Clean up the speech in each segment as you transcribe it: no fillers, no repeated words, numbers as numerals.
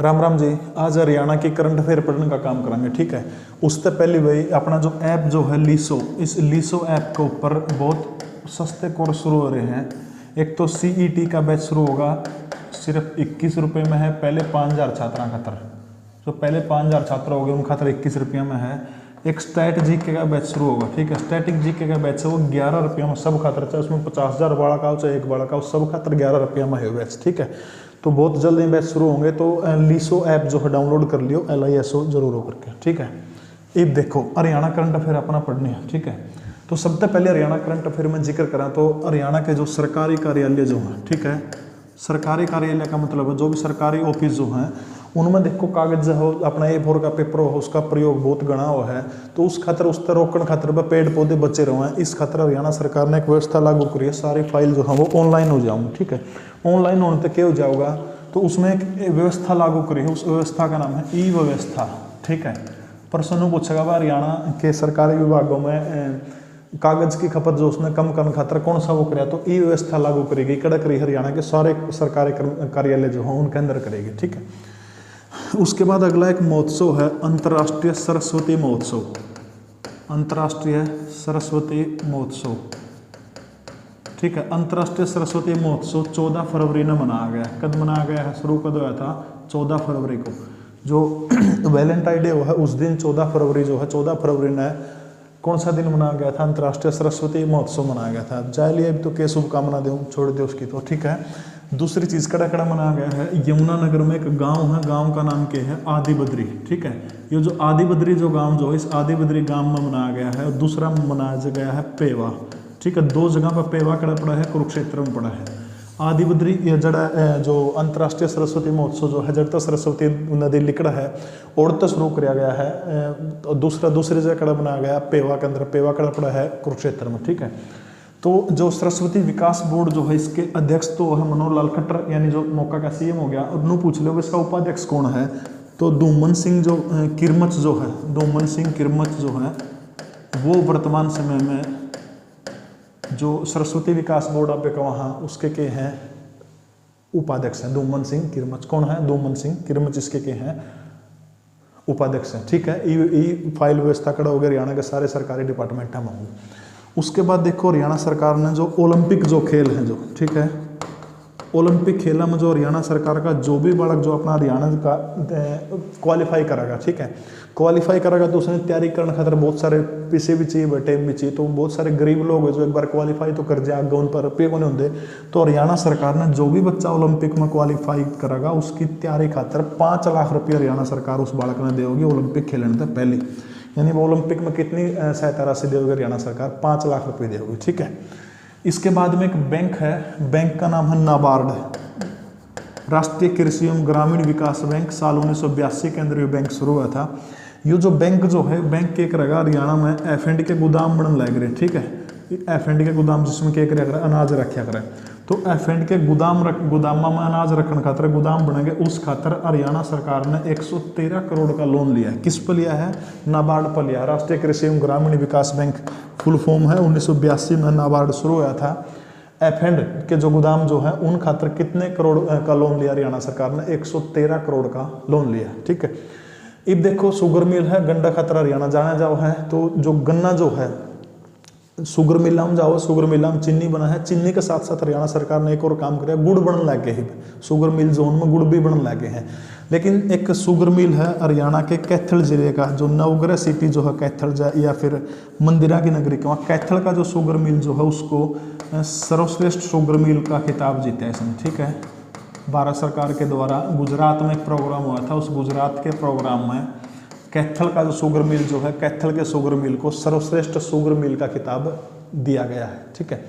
राम राम जी। आज हरियाणा की current affair पढ़ने का काम करेंगे, ठीक है। उससे पहले भाई अपना जो ऐप जो है लीसो, इस लीसो ऐप के ऊपर बहुत सस्ते कोर्स शुरू हो रहे हैं। एक तो CET का बैच शुरू होगा, सिर्फ 21 रुपये में है। पहले 5000 छात्रा खातर, जो पहले 5000 छात्र हो गए उन खातर 21 रुपये में है। एक स्टैट जीके का बैच शुरू होगा, ठीक है। स्टैटिक जीके का बैच है वो 11 रुपये में सब खातर, चाहे उसमें 50,000 बाड़ा का हो चाहे एक बाड़ा का हो, सब खातर 11 रुपये में है बैच, ठीक है। तो बहुत जल्द ये बैच शुरू होंगे, तो लीसो ऐप जो है डाउनलोड कर लियो, LISO जरूर हो करके, ठीक है। अब देखो हरियाणा करंट अफेयर अपना पढ़ने है, ठीक है। तो सबसे पहले हरियाणा करंट अफेयर में जिक्र करा तो हरियाणा के जो सरकारी कार्यालय जो हैं, ठीक है। सरकारी कार्यालय का मतलब है जो भी सरकारी ऑफिस जो हैं उनमें देखो कागज हो अपना A4 का पेपर हो, उसका प्रयोग बहुत गणा हुआ है। तो उस खातर उस तरह रोकने खातर पेड़ पौधे बचे रहे हैं, इस खातर हरियाणा सरकार ने एक व्यवस्था लागू करी है। सारी फाइल जो है वो ऑनलाइन हो जाऊंगी, ठीक है। ऑनलाइन होने तक क्या हो जाएगा, तो उसमें एक व्यवस्था लागू करी है। उस व्यवस्था का नाम है E-व्यवस्था, ठीक है। प्रश्न पूछेगा वह हरियाणा के सरकारी विभागों में कागज की खपत जो उसने कम करने खातर कौन सा वो कराया, तो E-व्यवस्था लागू करेगी। कड़क रही हरियाणा के सारे सरकारी कार्यालय जो हैं उनके अंदर करेगी, ठीक है। उसके बाद अगला एक महोत्सव है, अंतर्राष्ट्रीय सरस्वती महोत्सव। अंतर्राष्ट्रीय सरस्वती महोत्सव, ठीक है। अंतर्राष्ट्रीय सरस्वती महोत्सव 14 फरवरी में मनाया गया है। कब मनाया गया है, शुरू कब हुआ था, 14 फरवरी को। जो वैलेंटाइन डे है उस दिन 14 फरवरी जो है, 14 फरवरी ने कौन सा दिन मनाया गया था, अंतर्राष्ट्रीय सरस्वती महोत्सव मनाया गया था। जाए लिए तो के शुभकामना दूँ, छोड़ दे उसकी तो, ठीक है। दूसरी चीज़ कड़ा कड़ा मनाया गया है, यमुनानगर में एक गांव है, गांव का नाम क्या है, आदि बद्री, ठीक है। ये जो आदि बद्री जो गांव जो है, इस आदि बद्री गांव में मनाया गया है। और दूसरा मनाया गया है पेवा, ठीक है। दो जगह पर पेवा कड़ा पड़ा है, कुरुक्षेत्र में पड़ा है। आदि बद्री ये जड़ा जो अंतर्राष्ट्रीय सरस्वती महोत्सव जो है जड़ता सरस्वती नदी लिकड़ा है और तो शुरू किया गया है। दूसरी जगह कड़ा बनाया गया पेवा के अंदर, पेवा कड़ा पड़ा है कुरुक्षेत्र में, ठीक है। तो जो सरस्वती विकास बोर्ड जो है इसके अध्यक्ष तो है मनोहर लाल खट्टर, यानी जो मौका का CM हो गया। और नू पूछ लो इसका उपाध्यक्ष कौन है, तो धूमन सिंह जो किरमच जो है, धूमन सिंह किरमच जो है वो वर्तमान समय में जो सरस्वती विकास बोर्ड आप वहाँ उसके के हैं उपाध्यक्ष हैं। धूमन सिंह किरमच कौन है, धूमन सिंह किरमच इसके के हैं उपाध्यक्ष हैं, ठीक है। ई फाइल व्यवस्था कड़ा हो गया हरियाणा के सारे सरकारी डिपार्टमेंट में होंगे। उसके बाद देखो हरियाणा सरकार ने जो ओलंपिक जो खेल हैं जो, ठीक है, ओलंपिक खेलों में जो हरियाणा सरकार का जो भी बालक जो अपना हरियाणा का क्वालिफाई करेगा, ठीक है, क्वालिफाई करेगा तो उसने तैयारी करने खातर बहुत सारे पैसे भी चाहिए, टाइम भी चाहिए। तो बहुत सारे गरीब लोग हैं जो एक बार क्वालिफाई तो कर जाए, आगे उन पर पे नहीं होंगे। तो हरियाणा सरकार ने जो भी बच्चा ओलंपिक में क्वालिफाई करेगा उसकी तैयारी खातर 5 लाख रुपये हरियाणा सरकार उस बालक ने देगी ओलंपिक खेलने से पहले। यानी वो ओलंपिक में कितनी सहायता राशि देगी हरियाणा सरकार, 5 लाख रुपये देगी, ठीक है। इसके बाद में एक बैंक है, बैंक का नाम है नाबार्ड, राष्ट्रीय कृषि एवं ग्रामीण विकास बैंक। साल 1982 के अंदर ये बैंक शुरू हुआ था। ये जो बैंक जो है, बैंक के करेगा हरियाणा में F&D के गोदाम बनने लग रहे, ठीक है। F&D के गोदाम जिसमें क्या करेगा, अनाज रखा करे। तो F&D के गोदाम में अनाज रखने खातर गोदाम बनेंगे, उस खातर हरियाणा सरकार ने 113 करोड़ का लोन लिया है। किस पर लिया है, नाबार्ड पर लिया। राष्ट्रीय कृषि एवं ग्रामीण विकास बैंक फुल फॉर्म है। 1982 में नाबार्ड शुरू हुआ था। F&D के जो गोदाम जो है उन खातर कितने करोड़ का लोन लिया हरियाणा सरकार ने, 113 करोड़ का लोन लिया, ठीक है। अब देखो शुगर मिल है, गन्ना खातर हरियाणा जाना जाओ है। तो जो गन्ना जो है शुगर मिला में जाओ, शुगर मिला में चीनी बना है। चीनी के साथ साथ हरियाणा सरकार ने एक और काम किया, गुड़ बनने लग गए हैं। शुगर मिल जोन में गुड़ भी बनने लगे हैं। लेकिन एक शुगर मिल है हरियाणा के कैथल जिले का, जो नवग्रह सिटी जो है कैथल या फिर मंदिरा की नगरी का कैथल का जो शुगर मिल जो है उसको सर्वश्रेष्ठ शुगर मिल का खिताब जीता है इसने, ठीक है। भारत सरकार के द्वारा गुजरात में एक प्रोग्राम हुआ था, उस गुजरात के प्रोग्राम में कैथल का जो शुगर मिल जो है, कैथल के शुगर मिल को सर्वश्रेष्ठ शुगर मिल का खिताब दिया गया है, ठीक है।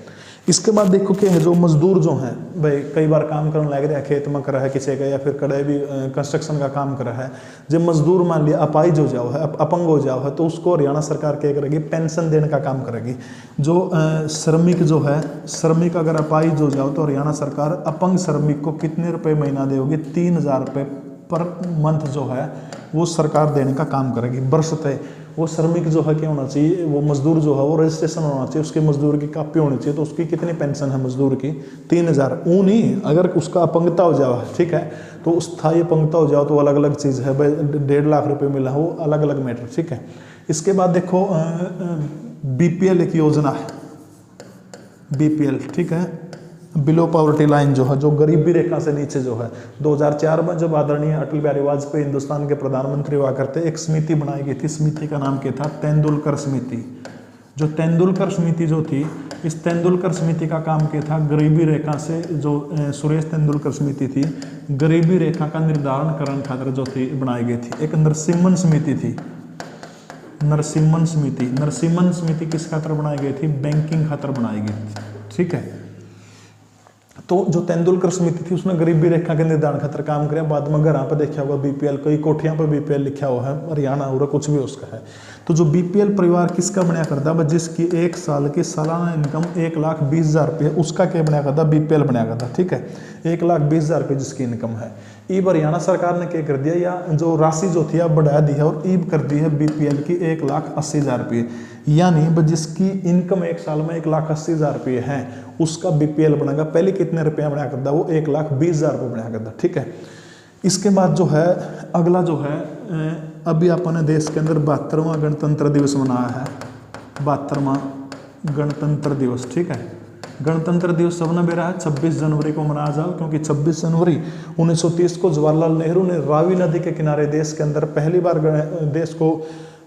इसके बाद देखो कि जो मजदूर जो हैं भाई कई बार काम करने लग रहे हैं, खेत में कर रहा है किसी का, या फिर कड़े भी कंस्ट्रक्शन का काम कर रहा है। जब मजदूर मान लिया अपाहिज हो जाओ है, अपंग हो जाओ है, तो उसको हरियाणा सरकार क्या करेगी, पेंशन देने का काम करेगी। जो श्रमिक जो है, श्रमिक अगर अपाहिज हो जाओ तो हरियाणा सरकार अपंग श्रमिक को कितने रुपये महीना देगी, 3000 रुपये पर मंथ जो है वो सरकार देने का काम करेगी, वर्ष तय। वो श्रमिक जो है क्या होना चाहिए, वो मजदूर जो है वो रजिस्ट्रेशन होना चाहिए, उसके मजदूर की कापी होनी चाहिए। तो उसकी कितनी पेंशन है मजदूर की? 3000। ऊँ नहीं, अगर उसका अपंगता हो जाए, ठीक है, तो स्थायी अपंगता हो जाओ तो अलग अलग चीज़ है भाई, 1.5 लाख रुपये मिला, वो अलग अलग मैटर, ठीक है। इसके बाद देखो BPL एक योजना है, BPL, ठीक है, बिलो पॉवर्टी लाइन जो है, जो गरीबी रेखा से नीचे जो है। 2004 में जब आदरणीय अटल बिहारी वाजपेयी हिंदुस्तान के प्रधानमंत्री हुआ करते, एक समिति बनाई गई थी, समिति का नाम क्या था? तेंदुलकर समिति। जो तेंदुलकर समिति जो थी, इस तेंदुलकर समिति का काम क्या था? गरीबी रेखा से, जो सुरेश तेंदुलकर समिति थी, गरीबी रेखा का निर्धारण करने खातिर जो थी बनाई गई थी। एक नरसिम्हन समिति थी, नरसिम्हन समिति। नरसिम्हन समिति किस खातर बनाई गई थी? बैंकिंग खातर बनाई गई थी, ठीक है। तो जो तेंदुलकर समिति थी उसने गरीबी रेखा के निर्धारण खातर काम किया। बाद में घर पे देखा होगा BPL, कई कोठियां पर BPL लिखा हुआ है, हरियाणा हो कुछ भी उसका है। तो जो BPL परिवार किसका बनाया करता है? जिसकी एक साल की सालाना इनकम 1,20,000 रुपये, उसका क्या बनाया करता? BPL बनाया करता, ठीक है। 1,20,000 रुपये जिसकी इनकम है। ईब हरियाणा सरकार ने क्या कर दिया, या जो राशि जो थी अब बढ़ा दी है और ईब कर दी है BPL की 1,80,000 रुपये। यानी जिसकी इनकम एक साल में 1,80,000 रुपये है उसका BPL बनेगा। पहले कितने रुपया बनाया करता? वो 1,20,000 रुपये बनाया करता, ठीक है। इसके बाद जो है अगला जो है, अभी अपने देश के अंदर 72वां गणतंत्र दिवस मनाया है, 72वां गणतंत्र दिवस, ठीक है। गणतंत्र दिवस सबने बेरा है 26 जनवरी को मनाया जाओ, क्योंकि 26 जनवरी 1930 को जवाहरलाल नेहरू ने रावी नदी के किनारे देश के अंदर पहली बार देश को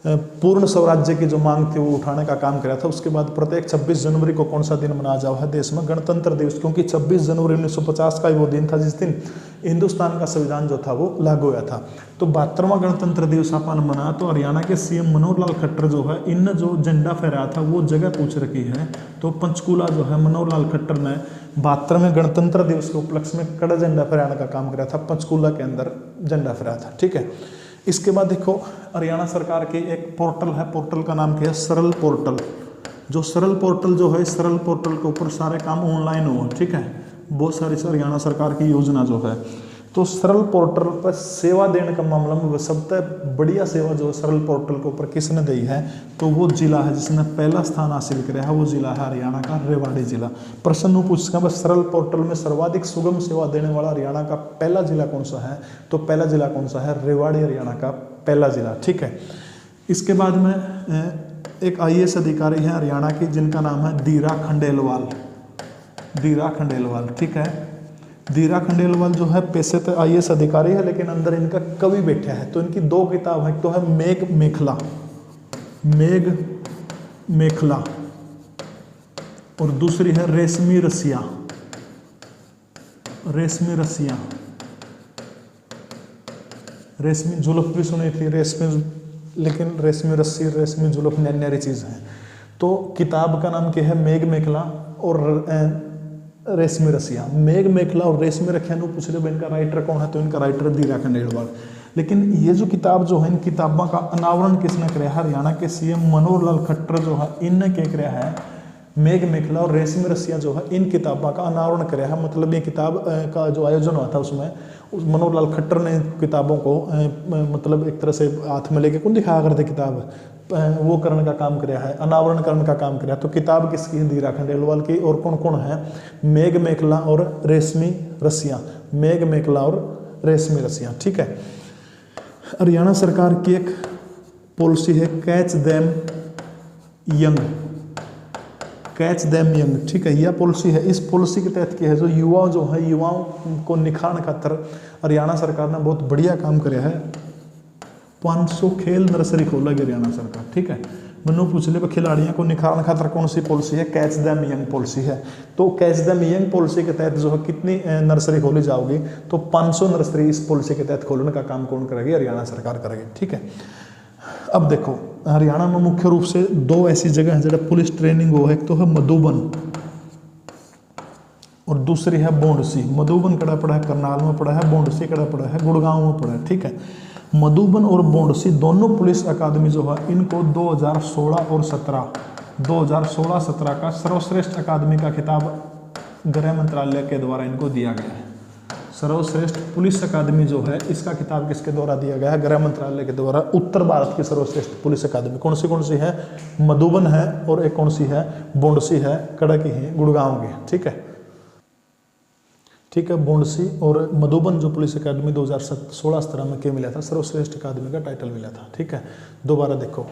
पूर्ण स्वराज्य की जो मांग थी वो उठाने का काम किया था। उसके बाद प्रत्येक 26 जनवरी को कौन सा दिन मनाया जाओ है देश में? गणतंत्र दिवस, क्योंकि 26 जनवरी 1950 का ही वो दिन था जिस दिन हिंदुस्तान का संविधान जो था वो लागू हुआ था। तो 72वां गणतंत्र दिवस अपन मना, तो हरियाणा के CM मनोहर लाल खट्टर जो है, इन जो झंडा फहराया था वो जगह पूछ रखी है। तो पंचकूला जो है, मनोहर लाल खट्टर ने 72वें गणतंत्र दिवस के उपलक्ष्य में कड़ा झंडा फहराने का काम किया था, पंचकूला के अंदर झंडा फहराया था, ठीक है। इसके बाद देखो हरियाणा सरकार की एक पोर्टल है, पोर्टल का नाम क्या है? सरल पोर्टल। जो सरल पोर्टल जो है, सरल पोर्टल के ऊपर सारे काम ऑनलाइन हो, ठीक है। बहुत सारी हरियाणा सरकार की योजना जो है, तो सरल पोर्टल पर सेवा देने का मामला में सबसे बढ़िया सेवा जो सरल पोर्टल के ऊपर किसने दी है? तो वो जिला है जिसने पहला स्थान हासिल किया है, वो जिला है हरियाणा का रेवाड़ी जिला। प्रश्न पूछ सका बस, सरल पोर्टल में सर्वाधिक सुगम सेवा देने वाला हरियाणा का पहला जिला कौन सा है? तो पहला जिला कौन सा है? रेवाड़ी, हरियाणा का पहला जिला, ठीक है। इसके बाद में एक IAS अधिकारी है हरियाणा की जिनका नाम है धीरा खंडेलवाल, धीरा खंडेलवाल, ठीक है। धीरा खंडेलवाल जो है पैसे तो IAS अधिकारी है, लेकिन अंदर इनका कवि बैठा है। तो इनकी 2 किताब है, तो है मेघ मेखला, मेघ मेखला, और दूसरी है रेशमी रसिया, रेशमी रसिया। रेशमी जुल्फ भी सुनी थी, रेशमी, लेकिन रेशमी रस्सी, रेशमी जुल्फ न्यारी चीज़ है। तो किताब का नाम क्या है? मेघ मेखला और रेशमी रसिया। मेघ मेखला और रेशमी रसिया ने पूछ रहे इनका राइटर कौन है? तो इनका राइटर धीरा खंडेलवाल। लेकिन ये जो किताब जो है, इन किताबों का अनावरण किसने किया? हरियाणा के CM मनोहर लाल खट्टर जो है, इनने क्या किया है? मेघ मेखला और रेशमी रसिया जो है, इन किताबों का अनावरण किया है। मतलब ये किताब का जो आयोजन हुआ था उसमें मनोहर लाल खट्टर ने किताबों को मतलब एक तरह से हाथ में लेके कौन दिखाया करते किताब, वो करने का काम किया है, अनावरण करने का काम किया। तो किताब किसकी है? धीरा खंडेलवाल की। और कौन कौन है? मेघ मेखला और रेशमी रसिया, मेघ मेखला और रेशमी रसिया, ठीक है। हरियाणा सरकार की एक पॉलिसी है catch them young, catch them young, ठीक है। यह पॉलिसी है, इस पॉलिसी के तहत क्या है, जो युवा जो है, युवाओं को निखारने खातर हरियाणा सरकार ने बहुत बढ़िया काम किया है। 500 खेल नर्सरी खोलेगी हरियाणा सरकार, ठीक है। मनु पूछ ले खिलाड़ियों को निखारने खातर कौन सी पॉलिसी है? कैच देम यंग पॉलिसी है। तो कैच देम यंग पॉलिसी के तहत जो है कितनी नर्सरी खोली जाओगी? तो 500 नर्सरी इस पॉलिसी के तहत खोलने का काम कौन करेगी? हरियाणा सरकार करेगी, ठीक है। अब देखो हरियाणा में मुख्य रूप से 2 ऐसी जगह है जहाँ पुलिस ट्रेनिंग हो है। एक तो है मधुबन और दूसरी है बोंडसी। मधुबन कड़ा पड़ा है करनाल में पड़ा है, बोंडसी कड़ा पड़ा है गुड़गांव में पड़ा है, ठीक है। मधुबन और बोंडसी दोनों पुलिस अकादमी जो है, इनको 2016 और 2017 का सर्वश्रेष्ठ अकादमी का खिताब गृह मंत्रालय के द्वारा इनको दिया गया है। सर्वश्रेष्ठ पुलिस अकादमी जो है इसका खिताब किसके द्वारा दिया गया है? गृह मंत्रालय के द्वारा। उत्तर भारत की सर्वश्रेष्ठ पुलिस अकादमी कौन सी है? मधुबन है, और एक कौन सी है? बुंडसी है, कड़क ही गुड़गांव की, ठीक है। ठीक है, बुंडसी और मधुबन जो पुलिस अकादमी 2016-17 में क्या मिला था? सर्वश्रेष्ठ अकादमी का टाइटल मिला था, ठीक है। दोबारा देखो,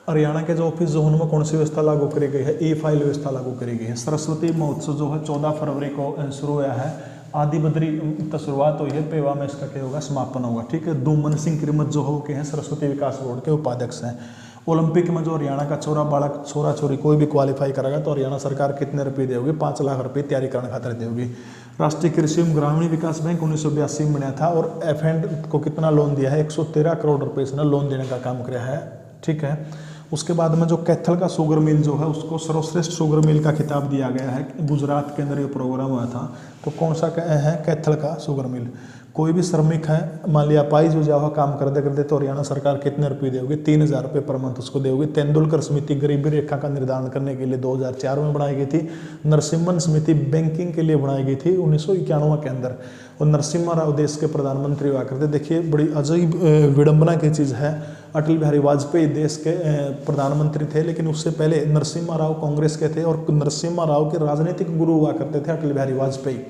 हरियाणा के जो ऑफिस जोन में कौन सी व्यवस्था लागू करी गई है? ई फाइल व्यवस्था लागू करी गई है। सरस्वती महोत्सव जो है 14 फरवरी को शुरू हुआ है। आदि बद्री तो शुरुआत हुई है, पेवा में इसका क्या होगा? समापन होगा, ठीक है। दुमन सिंह किरमत जो हो के हैं सरस्वती विकास बोर्ड के उपाध्यक्ष हैं। ओलंपिक में जो हरियाणा का छोरा बालक छोरा छोरी कोई भी क्वालिफाई करेगा तो हरियाणा सरकार कितने रुपये देगी? 5 लाख रुपये तैयारी करने खातर देगी। राष्ट्रीय कृषि एवं ग्रामीण विकास बैंक 1982 में बना था और एफ को कितना लोन दिया है? 113 करोड़ रुपये इसने लोन देने का काम किया है, ठीक है। उसके बाद में जो कैथल का शुगर मिल जो है उसको सर्वश्रेष्ठ शुगर मिल का खिताब दिया गया है। गुजरात के अंदर ये प्रोग्राम हुआ था, तो कौन सा है? कैथल का शुगर मिल। कोई भी श्रमिक है, मान लिया पाई जो जावा काम करते करते, तो हरियाणा सरकार कितने रुपये देगी? 3000 रुपये पर मंथ उसको देगी। तेंदुलकर समिति गरीबी रेखा का निर्धारण करने के लिए 2004 में बनाई गई थी। नरसिम्हन समिति बैंकिंग के लिए बनाई गई थी 1991 के अंदर, और नरसिम्हा राव देश के प्रधानमंत्री हुआ करते। देखिए बड़ी अजीब विडंबना की चीज़ है, अटल बिहारी वाजपेयी देश के प्रधानमंत्री थे, लेकिन उससे पहले नरसिम्हा राव कांग्रेस के थे, और नरसिम्हा राव के राजनीतिक गुरु हुआ करते थे अटल बिहारी वाजपेयी।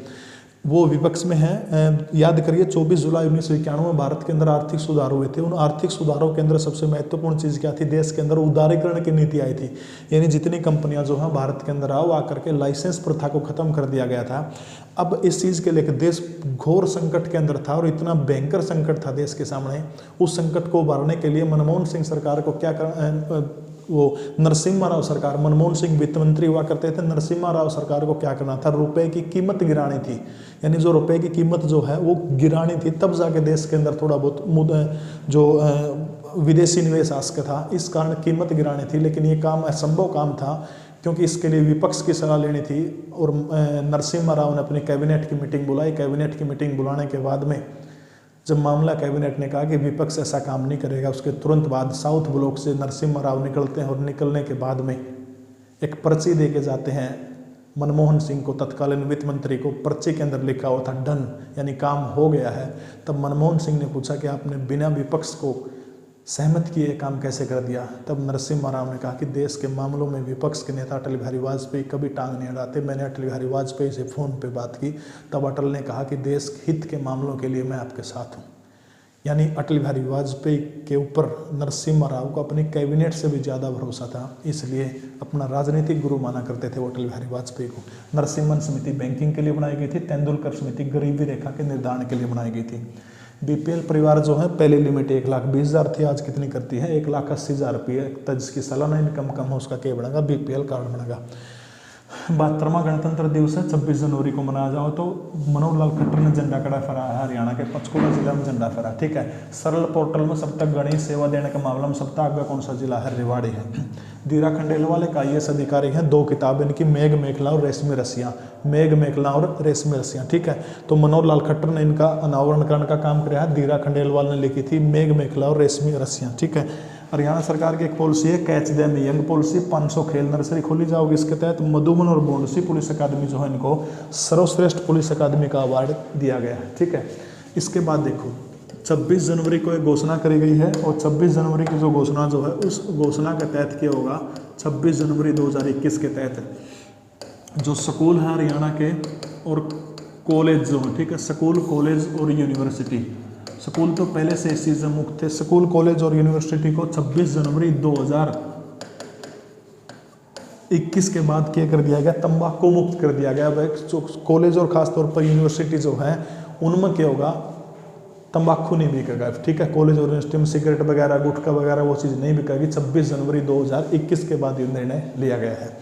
वो विपक्ष में हैं। याद करिए 24 जुलाई 1991 में भारत के अंदर आर्थिक सुधार हुए थे। उन आर्थिक सुधारों के अंदर सबसे महत्वपूर्ण चीज़ क्या थी? देश के अंदर उदारीकरण की नीति आई थी, यानी जितनी कंपनियां जो हैं भारत के अंदर आओ आकर के लाइसेंस प्रथा को खत्म कर दिया गया था। अब इस चीज़ के लेकर देश घोर संकट के अंदर था, और इतना भयंकर संकट था देश के सामने। उस संकट को उबारने के लिए मनमोहन सिंह सरकार को क्या वो नरसिम्हा राव सरकार, मनमोहन सिंह वित्त मंत्री हुआ करते थे, नरसिम्हा राव सरकार को क्या करना था? रुपए की कीमत गिरानी थी, यानी जो रुपए की कीमत जो है वो गिरानी थी, तब जाके देश के अंदर थोड़ा बहुत जो विदेशी निवेश आ सकता था। इस कारण कीमत गिरानी थी, लेकिन ये काम असंभव काम था, क्योंकि इसके लिए विपक्ष की सलाह लेनी थी। और नरसिम्हा राव ने अपनी कैबिनेट की मीटिंग बुलाई। कैबिनेट की मीटिंग बुलाने के बाद में जब मामला कैबिनेट ने कहा कि विपक्ष ऐसा काम नहीं करेगा, उसके तुरंत बाद साउथ ब्लॉक से नरसिम्हा राव निकलते हैं, और निकलने के बाद में एक पर्ची दे के जाते हैं मनमोहन सिंह को, तत्कालीन वित्त मंत्री को। पर्ची के अंदर लिखा हुआ था डन, यानी काम हो गया है। तब मनमोहन सिंह ने पूछा कि आपने बिना विपक्ष को सहमत किए काम कैसे कर दिया? तब नरसिम्हा राव ने कहा कि देश के मामलों में विपक्ष के नेता अटल बिहारी वाजपेयी कभी टांग नहीं अड़ाते। मैंने अटल बिहारी वाजपेयी से फ़ोन पे बात की, तब अटल ने कहा कि देश हित के मामलों के लिए मैं आपके साथ हूँ। यानी अटल बिहारी वाजपेयी के ऊपर नरसिम्हा राव को अपनी कैबिनेट से भी ज़्यादा भरोसा था, इसलिए अपना राजनीतिक गुरु माना करते थे वो अटल बिहारी वाजपेयी को। नरसिम्हन समिति बैंकिंग के लिए बनाई गई थी, तेंदुलकर समिति गरीबी रेखा के निर्धारण के लिए बनाई गई थी। बीपीएल परिवार जो है पहले लिमिट 1,20,000 थी, आज कितनी करती है? 1,80,000 रुपये तक जिसकी सालाना इनकम कम हो उसका क्या बनेगा? बीपीएल कार्ड बनेगा। 72वां गणतंत्र दिवस है, 26 जनवरी को मनाया जाओ, तो मनोहर लाल खट्टर ने झंडा कड़ा फहराया है, हरियाणा के पंचकुला जिला में झंडा फहरा, ठीक है। सरल पोर्टल में सब तक गणित सेवा देने के मामले में सबसे आगे कौन सा जिला है? रेवाड़ी है। दीरा खंडेलवाल एक IAS अधिकारी हैं, 2 किताबें इनकी, मेघ मेखला और रेशमी रस्सियाँ, मेघ मेखला और रेशमी रस्सियाँ, ठीक है। तो मनोहर लाल खट्टर ने इनका अनावरण करने का काम किया है। दीरा खंडेलवाल ने लिखी थी मेघ मेखला और रेशमी रस्सियाँ, ठीक है। हरियाणा सरकार की एक पॉलिसी है कैच देम यंग पॉलिसी, 500 खेल नर्सरी खोली जाओगी। इसके तहत मधुबन और बुंडसी पुलिस अकादमी जो है इनको सर्वश्रेष्ठ पुलिस अकादमी का अवार्ड दिया गया है, ठीक है। इसके बाद देखो 26 जनवरी को एक घोषणा करी गई है, और 26 जनवरी की जो घोषणा जो है उस घोषणा के तहत क्या होगा? 26 जनवरी 2021 के तहत जो स्कूल है हरियाणा के और कॉलेज जो है, ठीक है, स्कूल कॉलेज और यूनिवर्सिटी, स्कूल तो पहले से इस चीज़ से मुक्त थे, स्कूल कॉलेज और यूनिवर्सिटी को 26 जनवरी 2021 के बाद क्या कर दिया गया? तंबाकू मुक्त कर दिया गया। जो कॉलेज और खासतौर पर यूनिवर्सिटी जो है उनमें क्या होगा? तंबाकू नहीं बिकेगा, ठीक है। कॉलेज और यूनिवर्सिटी में सिगरेट वगैरह गुटखा वगैरह वो चीज़ नहीं बिकेगी। 26 जनवरी 2021 के बाद ये निर्णय लिया गया है।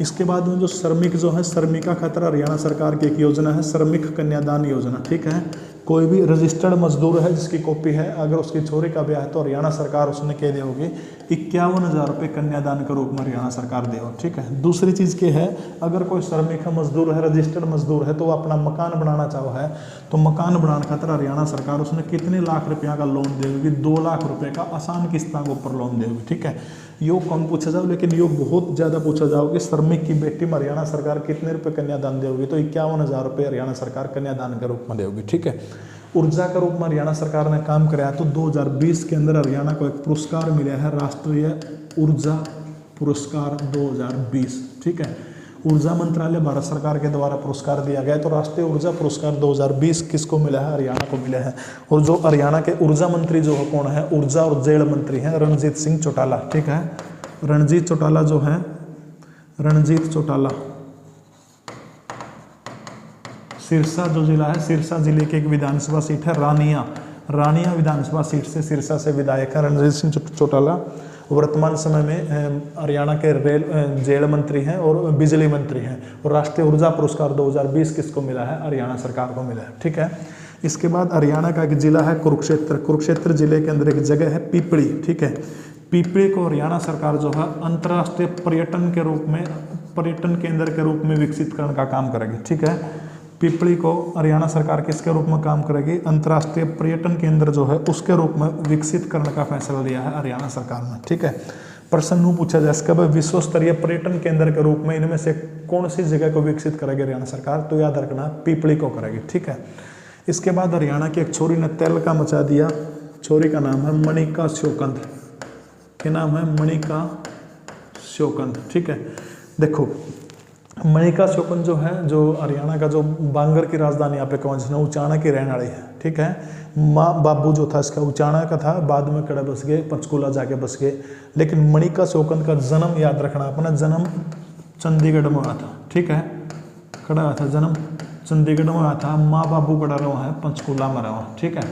इसके बाद में जो श्रमिक जो है, श्रमिका खतरा हरियाणा सरकार की एक योजना है, श्रमिक कन्यादान योजना, ठीक है। कोई भी रजिस्टर्ड मजदूर है जिसकी कॉपी है, अगर उसकी छोरी का ब्याह है तो हरियाणा सरकार उसने कह दी होगी 51,000 रुपये कन्यादान के रूप में हरियाणा सरकार दे। ठीक है। दूसरी चीज़ क्या है, अगर कोई श्रमिक मजदूर है, रजिस्टर्ड मजदूर है, तो वो अपना मकान बनाना चाहो है तो मकान बनाने खातर हरियाणा सरकार उसने कितने लाख रुपया का लोन देगी, 2 लाख रुपये का आसान किस्तों के ऊपर लोन देगी। ठीक है। यो कम पूछा जाओ, लेकिन यो बहुत ज़्यादा पूछा जाओ कि श्रमिक की बेटी में हरियाणा सरकार कितने रुपए कन्यादान देगी, तो 51,000 रुपये हरियाणा सरकार कन्यादान के रूप में देगी। ठीक है। ऊर्जा के रूप में हरियाणा सरकार ने काम कराया तो 2020 के अंदर हरियाणा को एक पुरस्कार मिला है, राष्ट्रीय ऊर्जा पुरस्कार 2020। ठीक है। ऊर्जा मंत्रालय भारत सरकार के द्वारा पुरस्कार दिया गया है, तो राष्ट्रीय ऊर्जा पुरस्कार 2020 किसको मिला है, हरियाणा को मिला है। और जो हरियाणा के ऊर्जा मंत्री जो है कौन है, ऊर्जा और जेल मंत्री हैं रणजीत सिंह चौटाला। ठीक है। रणजीत चौटाला जो है, रणजीत चौटाला सिरसा जो जिला है, सिरसा जिले की एक विधानसभा सीट है रानिया विधानसभा सीट से सिरसा से विधायक है रणजीत सिंह चौटाला। वर्तमान समय में हरियाणा के रेल जेल मंत्री हैं और बिजली मंत्री हैं। और राष्ट्रीय ऊर्जा पुरस्कार 2020 किसको मिला है, हरियाणा सरकार को मिला है। ठीक है। इसके बाद हरियाणा का एक जिला है कुरुक्षेत्र जिले के अंदर एक जगह है पिपली। ठीक है। पिपली को हरियाणा सरकार जो है अंतर्राष्ट्रीय पर्यटन केंद्र के रूप में विकसित करने का काम करेगी। ठीक है। पिपली को हरियाणा सरकार किसके रूप में काम करेगी, अंतर्राष्ट्रीय पर्यटन केंद्र जो है उसके रूप में विकसित करने का फैसला लिया है हरियाणा सरकार ने। ठीक है। प्रश्न पूछा जा सकता है विश्व स्तरीय पर्यटन केंद्र के रूप में इनमें से कौन सी जगह को विकसित करेगी हरियाणा सरकार, तो याद रखना पिपली को करेगी। ठीक है। इसके बाद हरियाणा की एक छोरी ने तहलका मचा दिया, छोरी का नाम है मणिका शोकंद। क्या नाम है, मणिका शोकंद। ठीक है। देखो मणिका शोकंद जो है, जो हरियाणा का जो बांगर की राजधानी यहाँ पे कौन सी उचाना की रहने वाली है। ठीक है। माँ बाबू जो था इसका उचाना का था, बाद में कड़ा बस गए, पंचकूला जाके बस गए। लेकिन मणिका शोकंद का जन्म याद रखना, अपना जन्म चंडीगढ़ में हुआ था। ठीक है। कड़ा हुआ था जन्म चंडीगढ़ में हुआ था, माँ बाबू कड़ा रहा है पंचकूला में रहा। ठीक है।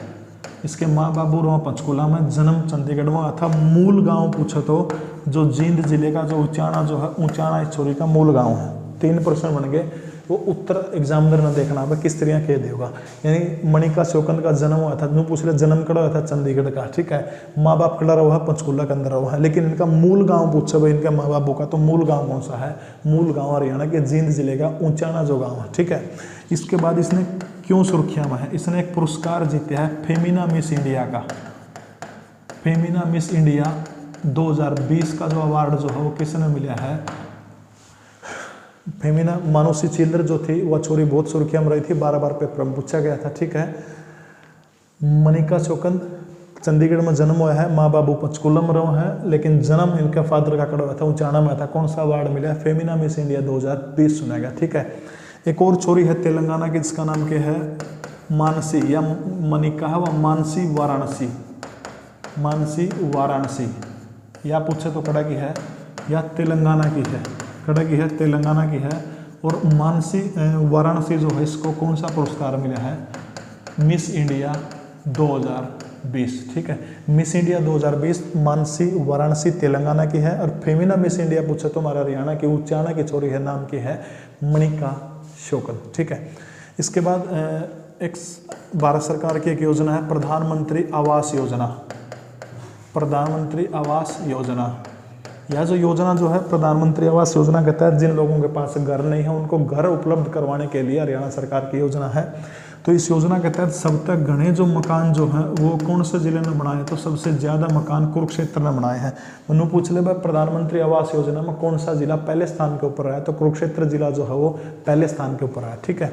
इसके माँ बाबू रहा पंचकूला में, जन्म चंडीगढ़ में हुआ था। मूल गाँव पूछो तो जो जींद जिले का जो उचाना जो है, उचाना इस छोरी का मूल गाँव है। 3 प्रश्न बन गए, वो उत्तर एग्जामिनर ने देखना है किस तरह कह देगा। यानी मणिका शोकंद का जन्म हुआ था, जो पूछ रहे जन्म कड़ा हुआ था चंडीगढ़ का। ठीक है। माँ बाप कड़ा रहा है पंचकूला के अंदर रहा है, लेकिन इनका मूल गांव पूछा भाई इनके माँ बापू का, तो मूल गांव कौन सा है, मूल गांव हरियाणा के जींद जिले का उचाना जो गाँव है। ठीक है। इसके बाद इसने क्यों सुर्खियाँ में है, इसने एक पुरस्कार जीता है फेमिना मिस इंडिया का। फेमिना मिस इंडिया 2020 का जो अवार्ड जो है वो किसने मिला है, फेमिना मानुषी चिल्ड्र जो थी वह छोरी बहुत सुर्खियां में रही थी, 12 बार पेपर में पूछा गया था। ठीक है। मणिका शोकंद चंडीगढ़ में जन्म हुआ है, माँ बाबू पंचकूला में रहे हैं, लेकिन जन्म इनका फादर का कड़ा हुआ था उचाना में था। कौन सा अवार्ड मिला है, फेमिना मिस इंडिया 2020 सुना गया। ठीक है। एक और छोरी है तेलंगाना की, जिसका नाम क्या है, मानसी या मणिका है, वह मानसी वाराणसी या पूछे तो कड़ा की है या तेलंगाना की है, कड़ा की है तेलंगाना की है। और मानसी वाराणसी जो है इसको कौन सा पुरस्कार मिला है, मिस इंडिया 2020। ठीक है। मिस इंडिया 2020 मानसी वाराणसी तेलंगाना की है। और फेमिना मिस इंडिया पूछे तो हमारा हरियाणा की उचाना की छोरी है, नाम की है मणिका शोकंद। ठीक है। इसके बाद एक भारत सरकार की एक योजना है प्रधानमंत्री आवास योजना। प्रधानमंत्री आवास योजना, यह जो योजना जो है प्रधानमंत्री आवास योजना के तहत जिन लोगों के पास घर नहीं है उनको घर उपलब्ध करवाने के लिए हरियाणा सरकार की योजना है। तो इस योजना के तहत सब तक घने जो मकान जो है वो कौन से जिले ने बनाए, तो सबसे ज़्यादा मकान कुरुक्षेत्र ने बनाए हैं। मनु पूछ ले भाई प्रधानमंत्री आवास योजना में कौन सा जिला पहले स्थान के ऊपर आया, तो कुरुक्षेत्र जिला जो है वो पहले स्थान के ऊपर आया। ठीक है।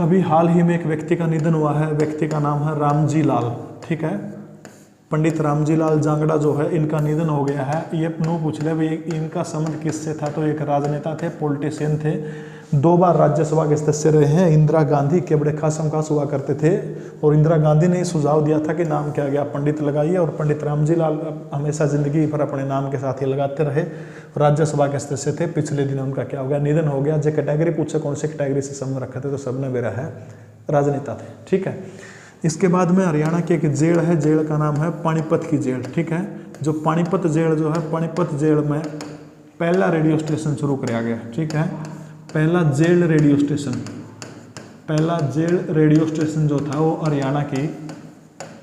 अभी हाल ही में एक व्यक्ति का निधन हुआ है, व्यक्ति का नाम है रामजी लाल। ठीक है। पंडित रामजी लाल जांगड़ा जो है इनका निधन हो गया है। ये नो पूछ ले भाई इनका संबंध किससे था, तो एक राजनेता थे, पॉलिटिशियन थे, 2 बार राज्यसभा के सदस्य रहे हैं। इंदिरा गांधी के बड़े खास हमखास हुआ करते थे और इंदिरा गांधी ने सुझाव दिया था कि नाम क्या गया पंडित लगाइए, और पंडित रामजी लाल हमेशा जिंदगी भर अपने नाम के साथ ही लगाते रहे। राज्यसभा के सदस्य थे, पिछले दिन उनका क्या हो गया, निधन हो गया। जो कैटेगरी पूछे कौन सी कैटेगरी से संबंध रखे थे, तो सबने मेरा है राजनेता थे। ठीक है। इसके बाद में हरियाणा की एक जेल है, जेल का नाम है पानीपत की जेल। ठीक है। जो पानीपत जेल जो है, पानीपत जेल में पहला रेडियो स्टेशन शुरू किया गया। ठीक है। पहला जेल रेडियो स्टेशन, पहला जेल रेडियो स्टेशन जो था वो हरियाणा की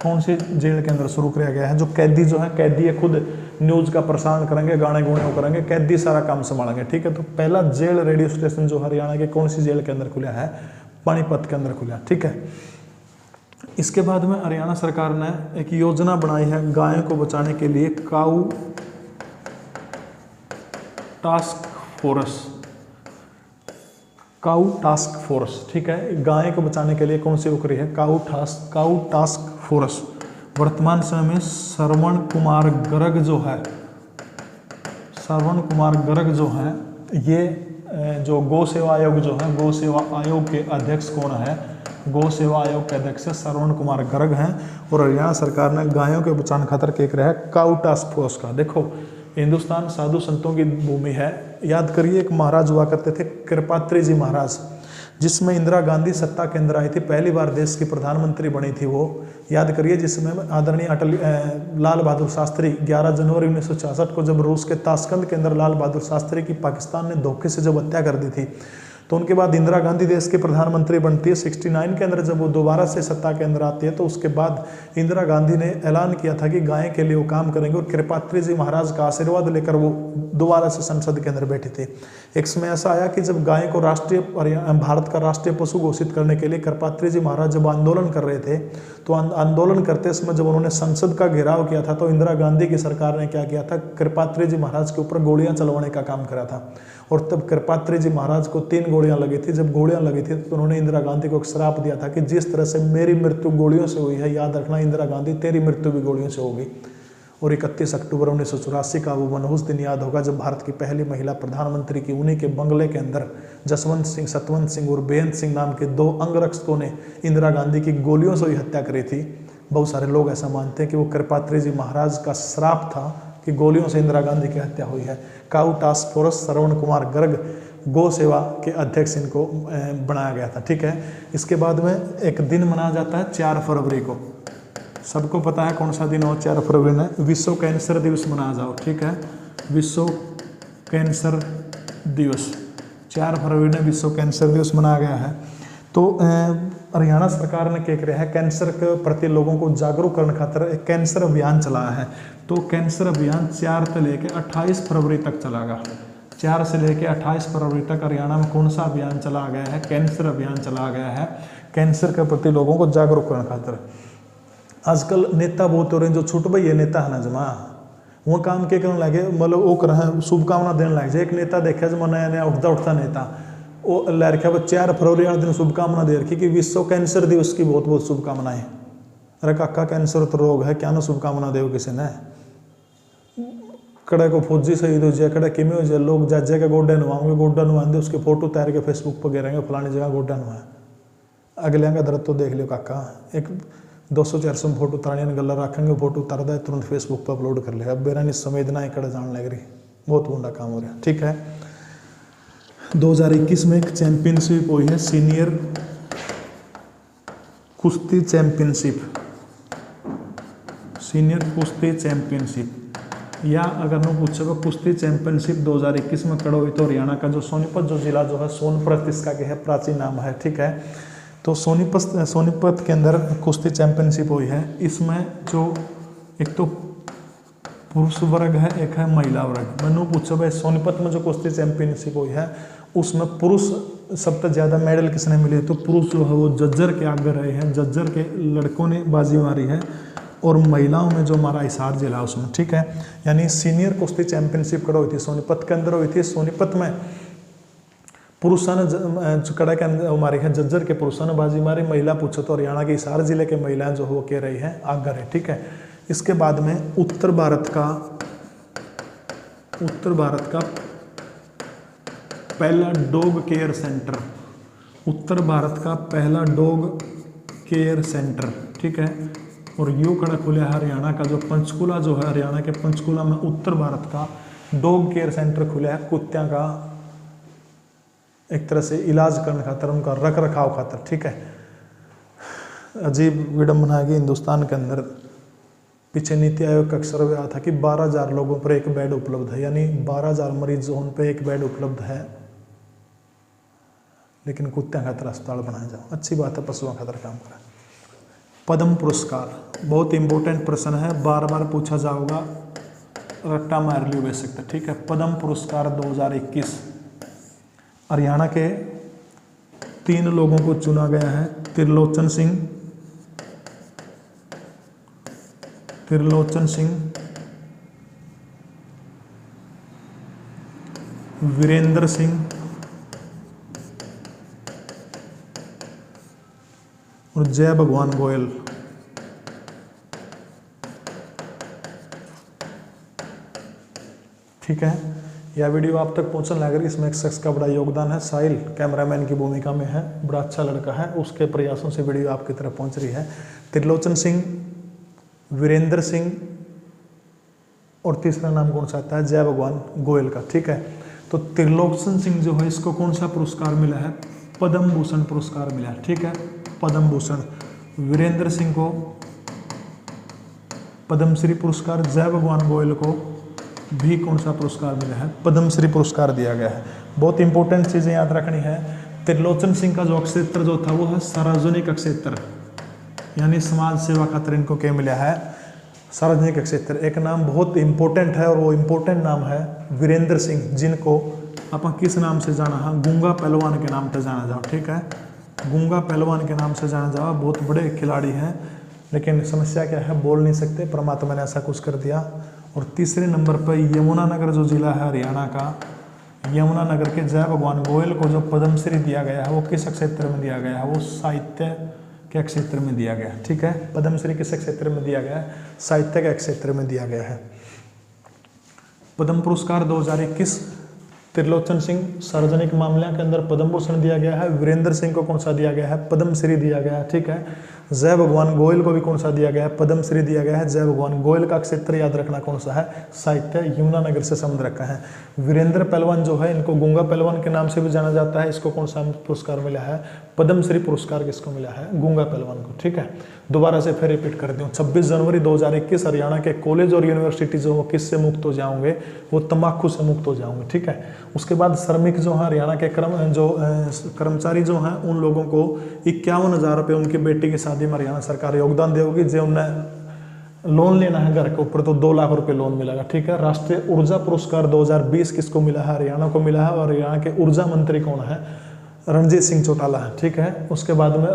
कौन सी जेल के अंदर शुरू किया गया है? जो कैदी जो है, कैदी है खुद न्यूज़ का प्रसारण करेंगे, गाने गुणे वो करेंगे, कैदी सारा काम संभालेंगे, ठीक है। तो पहला जेल रेडियो स्टेशन जो हरियाणा के कौन सी जेल के अंदर खुला है? पानीपत के अंदर खुला, ठीक है। इसके बाद में हरियाणा सरकार ने एक योजना बनाई है गायों को बचाने के लिए, काऊ टास्क फोर्स, काऊ टास्क फोर्स, ठीक है। गाय को बचाने के लिए कौन सी उकरी है? काऊ टास्क फोर्स। वर्तमान समय में श्रवण कुमार गर्ग जो है, ये जो गौ सेवा आयोग जो है, गौ सेवा आयोग के अध्यक्ष कौन है? गौ सेवा आयोग के अध्यक्ष श्रवण कुमार गर्ग हैं। और हरियाणा सरकार ने गायों के बचाने खातर क्या किया है? काऊ टास्क फोर्स का। देखो, हिंदुस्तान साधु संतों की भूमि है। याद करिए, एक महाराज हुआ करते थे कृपात्री जी महाराज, जिसमें इंदिरा गांधी सत्ता के अंदर आई थी, पहली बार देश की प्रधानमंत्री बनी थी वो। याद करिए, जिसमें आदरणीय लाल बहादुर शास्त्री 11 जनवरी 1966 को जब रूस के ताशकंद के अंदर लाल बहादुर शास्त्री की पाकिस्तान ने धोखे से जब हत्या कर दी थी, तो उनके बाद इंदिरा गांधी देश की प्रधानमंत्री बनती है। 69 के अंदर जब वो दोबारा से सत्ता के अंदर आती है, तो उसके बाद इंदिरा गांधी ने ऐलान किया था कि गाय के लिए वो काम करेंगे, और कृपात्री जी महाराज का आशीर्वाद लेकर वो दोबारा से संसद के अंदर बैठे थे। एक समय ऐसा आया कि जब गाय को भारत का राष्ट्रीय पशु घोषित करने के लिए कृपात्री जी महाराज जब आंदोलन कर रहे थे, तो आंदोलन करते समय जब उन्होंने संसद का घेराव किया था, तो इंदिरा गांधी की सरकार ने क्या किया था? कृपात्री जी महाराज के ऊपर गोलियां चलवाने का काम करा था। और तब कृपात्री जी महाराज को 3 गोलियां लगी थी। जब गोलियां लगी थी तो उन्होंने इंदिरा गांधी को एक श्राप दिया था कि जिस तरह से मेरी मृत्यु गोलियों से हुई है, याद रखना इंदिरा गांधी, तेरी मृत्यु भी गोलियों से होगी। और 31 अक्टूबर 1984 का वो मनहूस दिन याद होगा, जब भारत की पहली महिला प्रधानमंत्री की उन्हीं के बंगले के अंदर जसवंत सिंह, सतवंत सिंह और बेअंत सिंह नाम के 2 अंगरक्षकों ने इंदिरा गांधी की गोलियों से ही हत्या करी थी। बहुत सारे लोग ऐसा मानते हैं कि वो कृपात्री जी महाराज का श्राप था कि गोलियों से इंदिरा गांधी की हत्या हुई है। काऊ टास्क फोर्स, श्रवण कुमार गर्ग, गौ सेवा के अध्यक्ष इनको बनाया गया था, ठीक है। इसके बाद में एक दिन मनाया जाता है 4 फरवरी को। सबको पता है कौन सा दिन हो? 4 फरवरी में विश्व कैंसर दिवस मनाया जाओ, ठीक है। विश्व कैंसर दिवस 4 फरवरी में विश्व कैंसर दिवस मनाया गया है। तो हरियाणा सरकार ने क्या किया है? कैंसर के प्रति लोगों को जागरूक करने खातिर एक कैंसर अभियान चलाया है। तो कैंसर अभियान 4 से लेकर 28 फरवरी तक चलागा। 4 से लेकर 28 फरवरी तक हरियाणा में कौन सा अभियान चलाया गया है? कैंसर अभियान चलाया गया है, कैंसर के प्रति लोगों को जागरूक करने खातिर। आजकल नेता बहुत हो रहे हैं, जो छूट भाई ये नेता है ना जमा, वो काम के करने लगे, मतलब वो कर शुभकामना देने लग जाए। एक नेता देखा जो नया नया उठता नेता, वो ला रखा 4 फरवरी वाले दिन शुभकामना दे रखी कि विश्व कैंसर दिवस की बहुत बहुत शुभकामनाएं। अरे काका, कैंसर तो रोग है, क्या ना शुभकामना दे किसी ने? कड़े को फौजी शहीद हो जाए, कड़े किमें हो जाए, लोग जाजे का गोड्डा नुआओगे, गोड्डा नुआंदे उसके फोटो तैयार के फेसबुक पर गिरेंगे, फलानी जगह गोड्डा नुआ। अगले का दर्द तो देख लियो काका, एक 200-400 फोटो उतारने गला रखेंगे, फोटो उतार दे तुरंत फेसबुक पर अपलोड कर लेगा। बेरा नहीं संवेदना इकड़े जान लग रही, बहुत बुरा काम हो रहा है, ठीक है। 2021 में एक चैंपियनशिप हुई है, सीनियर कुश्ती चैंपियनशिप, सीनियर कुश्ती चैंपियनशिप, या अगर मैं पूछो कुश्ती चैंपियनशिप 2021 में कड़ा हुई तो हरियाणा का जो सोनीपत जो जिला जो है, सोनप्रत इसका क्या है प्राचीन नाम है, ठीक है। तो सोनीपत के अंदर कुश्ती चैंपियनशिप हुई है। इसमें जो एक तो पुरुष वर्ग है, एक है महिला वर्ग। मैंने पूछा भाई सोनीपत में जो कुश्ती चैंपियनशिप हुई है उसमें पुरुष सबसे ज़्यादा मेडल किसने मिले? तो पुरुष जो है वो जज्जर के आगे रहे हैं, जज्जर के लड़कों ने बाजी मारी है, और महिलाओं में जो हमारा हिसार जिला उसमें, ठीक है। यानी सीनियर कुश्ती चैंपियनशिप कड़ा हुई थी सोनीपत के अंदर हुई थी। सोनीपत में पुरुषों ने कड़ा के अंदर हमारी है, जज्जर के पुरुषों ने बाजी मारी। महिला पूछो तो हरियाणा के हिसार जिले के महिलाएं जो वो कह रही हैं आगे है, ठीक है। इसके बाद में उत्तर भारत का पहला डॉग केयर सेंटर, उत्तर भारत का पहला डॉग केयर सेंटर, ठीक है। और यू कड़ा खुला है हरियाणा का जो पंचकुला जो है, हरियाणा के पंचकुला में उत्तर भारत का डॉग केयर सेंटर खुला है, कुत्तियां का एक तरह से इलाज करने खातर, उनका रख रखाव खातर, ठीक है। अजीब विडम्बना है कि हिंदुस्तान के अंदर पीछे नीति आयोग का सर्वे आया था कि 12,000 लोगों पर एक बेड उपलब्ध है, यानी 12,000 मरीजों पे एक बेड उपलब्ध है, लेकिन कुत्ते खातर अस्पताल बनाया जाओ, अच्छी बात है, पशुओं खातर काम करें। पद्म पुरस्कार बहुत इंपॉर्टेंट प्रश्न है, बार बार पूछा जाएगा, रट्टा मार लियो बेसिक, ठीक है। पद्म पुरस्कार 2021 हरियाणा के 3 लोगों को चुना गया है। त्रिलोचन सिंह, वीरेंद्र सिंह और जय भगवान गोयल। ठीक है, यह वीडियो आप तक पहुंचने लगा, इसमें एक शख्स का बड़ा योगदान है, साहिल कैमरामैन की भूमिका में है, बड़ा अच्छा लड़का है, उसके प्रयासों से वीडियो आपकी तरफ पहुंच रही है। त्रिलोचन सिंह, वीरेंद्र सिंह और तीसरा नाम कौन सा आता है, जय भगवान गोयल का। ठीक है, तो त्रिलोचन सिंह जो है इसको कौन सा पुरस्कार मिला है, पद्म भूषण पुरस्कार मिला है। ठीक है, पद्म भूषण। वीरेंद्र सिंह को पद्मश्री पुरस्कार, जय भगवान गोयल को भी कौन सा पुरस्कार मिला है, पद्मश्री पुरस्कार दिया गया है। बहुत इंपॉर्टेंट चीजें याद रखनी है। त्रिलोचन सिंह का जो क्षेत्र जो था वो है सार्वजनिक क्षेत्र, यानी समाज सेवा खातिर इनको क्या मिला है, सार्वजनिक क्षेत्र। एक नाम बहुत इंपॉर्टेंट है और वो इंपॉर्टेंट नाम है वीरेंद्र सिंह, जिनको अपन किस नाम से जाना है, गूंगा पहलवान के नाम से जाना जाओ। ठीक है, गूंगा पहलवान के नाम से जाना जाओ, बहुत बड़े खिलाड़ी हैं, लेकिन समस्या क्या है, बोल नहीं सकते, परमात्मा ने ऐसा कुछ कर दिया। और तीसरे नंबर पर यमुनानगर जो जिला है हरियाणा का, यमुनानगर के जय भगवान गोयल को जो पद्मश्री दिया गया है वो किस क्षेत्र में दिया गया है, वो साहित्य के क्षेत्र में दिया गया है। ठीक है, पद्मश्री किस क्षेत्र में दिया गया है, साहित्य के क्षेत्र में दिया गया है। पद्म पुरस्कार 2021 त्रिलोचन सिंह सार्वजनिक मामले के अंदर पद्म भूषण दिया गया है, वीरेंद्र सिंह को कौन सा दिया गया है, पद्मश्री दिया गया है। ठीक है, जय भगवान गोयल को भी कौन सा दिया गया है, पद्मश्री दिया गया है। जय भगवान गोयल का क्षेत्र याद रखना कौन सा है, साहित्य, यमुनानगर से संबंध रखा है। वीरेंद्र पहलवान जो है, इनको गूंगा पहलवान के नाम से भी जाना जाता है, इसको कौन सा पुरस्कार मिला है, पद्मश्री पुरस्कार किसको मिला है, गूंगा पहलवान को। ठीक है, दोबारा से फिर रिपीट कर दूं, 26 जनवरी 2021 हरियाणा के कॉलेज और यूनिवर्सिटी जो किससे मुक्त हो जाओगे, वो तंबाकू से मुक्त हो जाओगे। ठीक है, उसके बाद श्रमिक जो है हरियाणा के कर्मचारी जो हैं, उन लोगों को 51,000 रुपये उनकी बेटी की शादी में हरियाणा सरकार योगदान देगी। जो उन्हें लोन लेना है घर के ऊपर तो 2 लाख रुपए लोन मिलेगा। ठीक है, राष्ट्रीय ऊर्जा पुरस्कार 2020 किसको मिला है, हरियाणा को मिला है, और हरियाणा के ऊर्जा मंत्री कौन है, रणजीत सिंह चौटाला है। ठीक है, उसके बाद में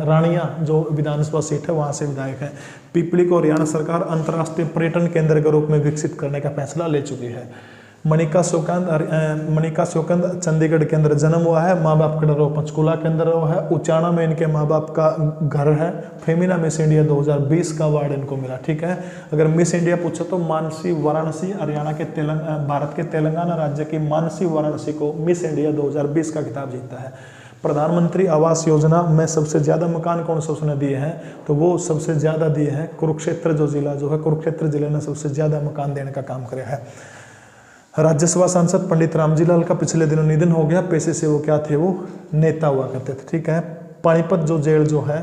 रानिया जो विधानसभा सीट है वहां से विधायक है। पिपली को हरियाणा सरकार अंतर्राष्ट्रीय पर्यटन केंद्र के रूप में विकसित करने का फैसला ले चुकी है। मनिका शोकंद चंडीगढ़ के अंदर जन्म हुआ है, माँ बाप का डरो पंचकूला के अंदर रहा है, उचाना में इनके माँ बाप का घर है। फेमिना मिस इंडिया 2020 का अवार्ड इनको मिला। ठीक है, अगर मिस इंडिया पूछो तो मानसी वाराणसी, हरियाणा के भारत के तेलंगाना राज्य की मानसी वाराणसी को मिस इंडिया 2020 का खिताब जीता है। प्रधानमंत्री आवास योजना में सबसे ज्यादा मकान कौन सा उसने दिए हैं, तो वो सबसे ज्यादा दिए हैं कुरुक्षेत्र जो जिला जो है, कुरुक्षेत्र जिले ने सबसे ज्यादा मकान देने का काम किया है। राज्यसभा सांसद पंडित रामजी लाल का पिछले दिनों निधन हो गया, पेशे से वो क्या थे, वो नेता हुआ करते थे। ठीक है, पानीपत जो जेल जो है,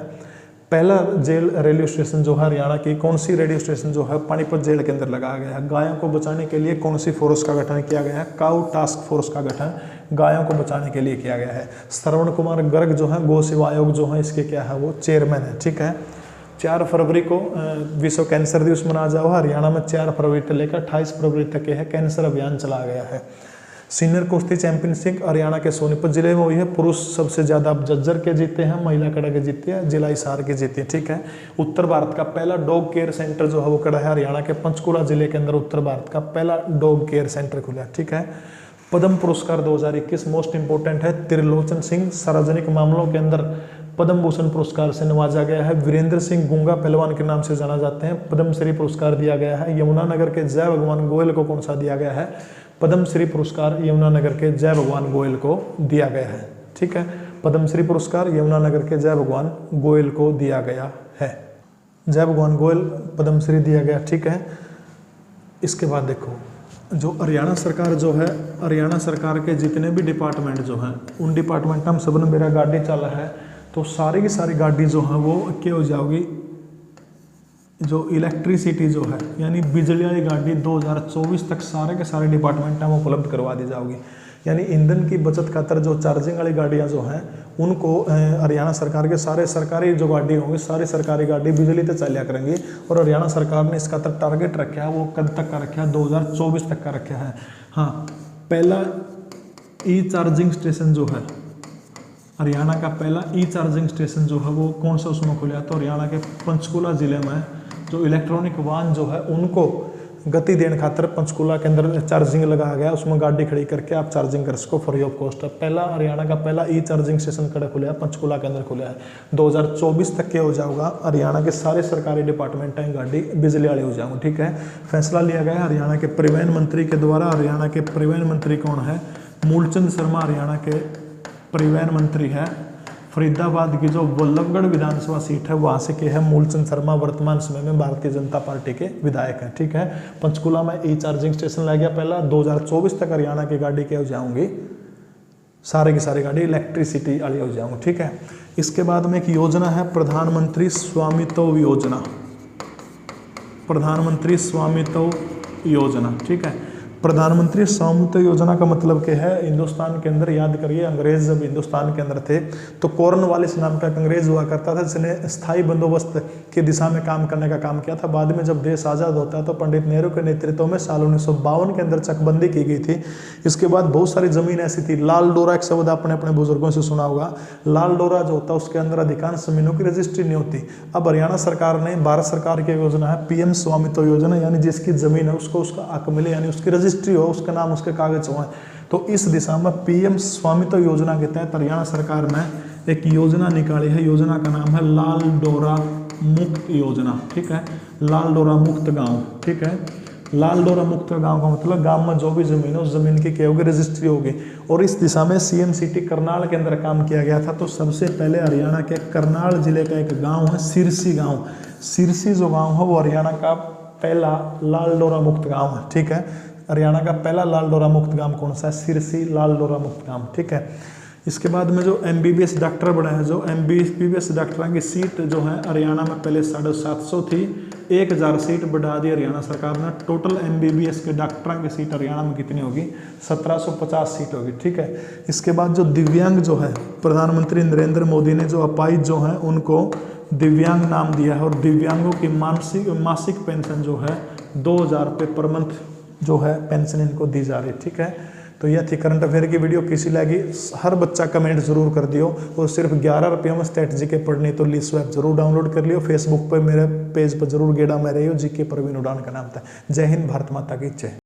पहला जेल रेडियो स्टेशन जो है हरियाणा की, कौन सी रेडियो स्टेशन जो है पानीपत जेल के अंदर लगाया गया है। गायों को बचाने के लिए कौन सी फोर्स का गठन किया गया है, काउ टास्क फोर्स का गठन गायों को बचाने के लिए किया गया है। श्रवण कुमार गर्ग जो है गौ सेवा आयोग जो है इसके क्या है, वो चेयरमैन है। ठीक है, 4 फरवरी को विश्व कैंसर दिवस मनाया जा रहा है। हरियाणा में 4 फरवरी से लेकर 28 फरवरी तक है कैंसर अभियान चलाया गया है। सीनियर कुश्ती चैंपियनशिप हरियाणा के सोनीपत जिले में हुई है। पुरुष सबसे ज्यादा अब झज्जर के जीते हैं, महिला कड़ा के जीते हैं, जिला हिसार के जीते हैं। ठीक है, उत्तर भारत का पहला डॉग केयर सेंटर जो है वो कड़ा है हरियाणा के पंचकुला जिले के अंदर, उत्तर भारत का पहला डॉग केयर सेंटर खुला। ठीक है, पद्म पुरस्कार 2021 मोस्ट इंपोर्टेंट है। त्रिलोचन सिंह सार्वजनिक मामलों के अंदर पद्म भूषण पुरस्कार से नवाजा गया है। वीरेंद्र सिंह गूंगा पहलवान के नाम से जाना जाते हैं, पद्मश्री पुरस्कार दिया गया है। यमुनानगर के जय भगवान गोयल को कौन सा दिया गया है, पद्मश्री पुरस्कार यमुनानगर के जय भगवान गोयल को दिया गया है। ठीक है, पद्मश्री पुरस्कार यमुनानगर के जय भगवान गोयल को दिया गया है। जय भगवान गोयल पद्मश्री दिया गया। ठीक है, इसके बाद देखो जो हरियाणा सरकार जो है, हरियाणा सरकार के जितने भी डिपार्टमेंट जो हैं उन डिपार्टमेंट हम सब ने मेरा गाड़ी चला है, तो सारी की सारी गाड़ी जो है वो क्या हो जाओगी, जो इलेक्ट्रिसिटी जो है यानी बिजली वाली गाड़ी 2024 तक सारे के सारे डिपार्टमेंट में उपलब्ध करवा दी जाओगी। यानी ईंधन की बचत खातर जो चार्जिंग वाली गाड़ियाँ जो हैं उनको हरियाणा सरकार के सारे सरकारी जो गाड़ी होंगी सारी सरकारी गाड़ी बिजली से चलिया करेंगी। और हरियाणा सरकार ने इसका टारगेट रखा है, वो कब तक का रखा है, 2024 तक का रखा है। हाँ, पहला ई चार्जिंग स्टेशन जो है हरियाणा का पहला ई चार्जिंग स्टेशन जो है वो कौन सा उसमें खुला है, तो हरियाणा के पंचकुला जिले में जो इलेक्ट्रॉनिक वाहन जो है उनको गति देने खातर पंचकुला के अंदर चार्जिंग लगाया गया, उसमें गाड़ी खड़ी करके आप चार्जिंग कर सको फ्री ऑफ कॉस्ट। पहला हरियाणा का पहला ई चार्जिंग स्टेशन कड़ा खुला है, पंचकुला के अंदर खुला है। 2024 तक के हो जाऊंगा हरियाणा के सारे सरकारी डिपार्टमेंट की गाड़ी बिजली वाली हो जाऊंगा, ठीक है। फैसला लिया गया हरियाणा के परिवहन मंत्री के द्वारा। हरियाणा के परिवहन मंत्री कौन है, मूलचंद शर्मा हरियाणा के परिवहन मंत्री है। फरीदाबाद की जो वल्लभगढ़ विधानसभा सीट है वहाँ से के है मूलचंद शर्मा, वर्तमान समय में भारतीय जनता पार्टी के विधायक हैं, ठीक है। पंचकुला में ई चार्जिंग स्टेशन लग गया पहला। 2024 तक हरियाणा की गाड़ी क्या हो जाऊंगी, सारे की सारी गाड़ी इलेक्ट्रिसिटी वाली हो जाऊंगी, ठीक है। इसके बाद में एक योजना है प्रधानमंत्री स्वामित्व योजना, प्रधानमंत्री स्वामित्व योजना, ठीक है। प्रधानमंत्री स्वामित्व योजना का मतलब क्या है, हिंदुस्तान के अंदर याद करिए अंग्रेज जब हिंदुस्तान के अंदर थे तो कॉर्नवालिस नाम का एक अंग्रेज हुआ करता था जिसने स्थायी बंदोबस्त की दिशा में काम करने का काम किया था। बाद में जब देश आज़ाद होता है तो पंडित नेहरू के नेतृत्व में साल 1952 के अंदर चकबंदी की गई थी। इसके बाद बहुत सारी जमीन ऐसी थी, लाल डोरा एक शब्द आपने अपने बुजुर्गों से सुना होगा। लाल डोरा जो होता है उसके अंदर अधिकांश जमीनों की रजिस्ट्री नहीं होती। अब हरियाणा सरकार ने, भारत सरकार की योजना है पीएम स्वामित्व योजना, यानी जिसकी जमीन है उसको उसका हक मिले, यानी उसकी रजिस्ट्री हो, उसका नाम उसके कागज हो। तो इस दिशा में पीएम स्वामित्व योजना के तहत हरियाणा सरकार ने एक योजना निकाली है। योजना का नाम है लाल डोरा मुक्त योजना, ठीक है। लाल डोरा मुक्त गांव, ठीक है। लाल डोरा मुक्त गांव का मतलब गांव में जो भी जमीन हो उस जमीन की क्या होगी, रजिस्ट्री होगी। और इस दिशा में सीएम सिटी करनाल के अंदर काम किया गया था। तो सबसे पहले हरियाणा के करनाल जिले का एक गाँव है सिरसी गाँव। सिरसी जो गाँव है वो हरियाणा का पहला लाल डोरा मुक्त गाँव है, ठीक है। हरियाणा का पहला लाल डोरा मुक्त गांव कौन सा है, सिरसी लाल डोरा मुक्त गांव, ठीक है। इसके बाद में जो एमबीबीएस डॉक्टर बड़ा है, जो एमबीबीएस डॉक्टरों की सीट जो है हरियाणा में पहले 750 थी, 1000 सीट बढ़ा दी हरियाणा सरकार ने। टोटल एमबीबीएस के डॉक्टरों की सीट हरियाणा में कितनी होगी, 1750 सीट होगी, ठीक है। इसके बाद जो दिव्यांग जो है, प्रधानमंत्री नरेंद्र मोदी ने जो अपाहिज जो है उनको दिव्यांग नाम दिया है। और दिव्यांगों की मासिक पेंशन जो है 2000 रुपये पर मंथ जो है पेंशन इनको दी जा रही है, ठीक है। तो यह थी करंट अफेयर की वीडियो। कैसी लगी हर बच्चा कमेंट जरूर कर दियो। और सिर्फ 11 रुपये में स्टेट जीके पढ़नी तो लिसो ऐप जरूर डाउनलोड कर लियो। फेसबुक पर मेरे पेज पर जरूर गेड़ा में रहियो, जीके प्रवीण उड़ान का नाम था। जय हिंद, भारत माता की जय।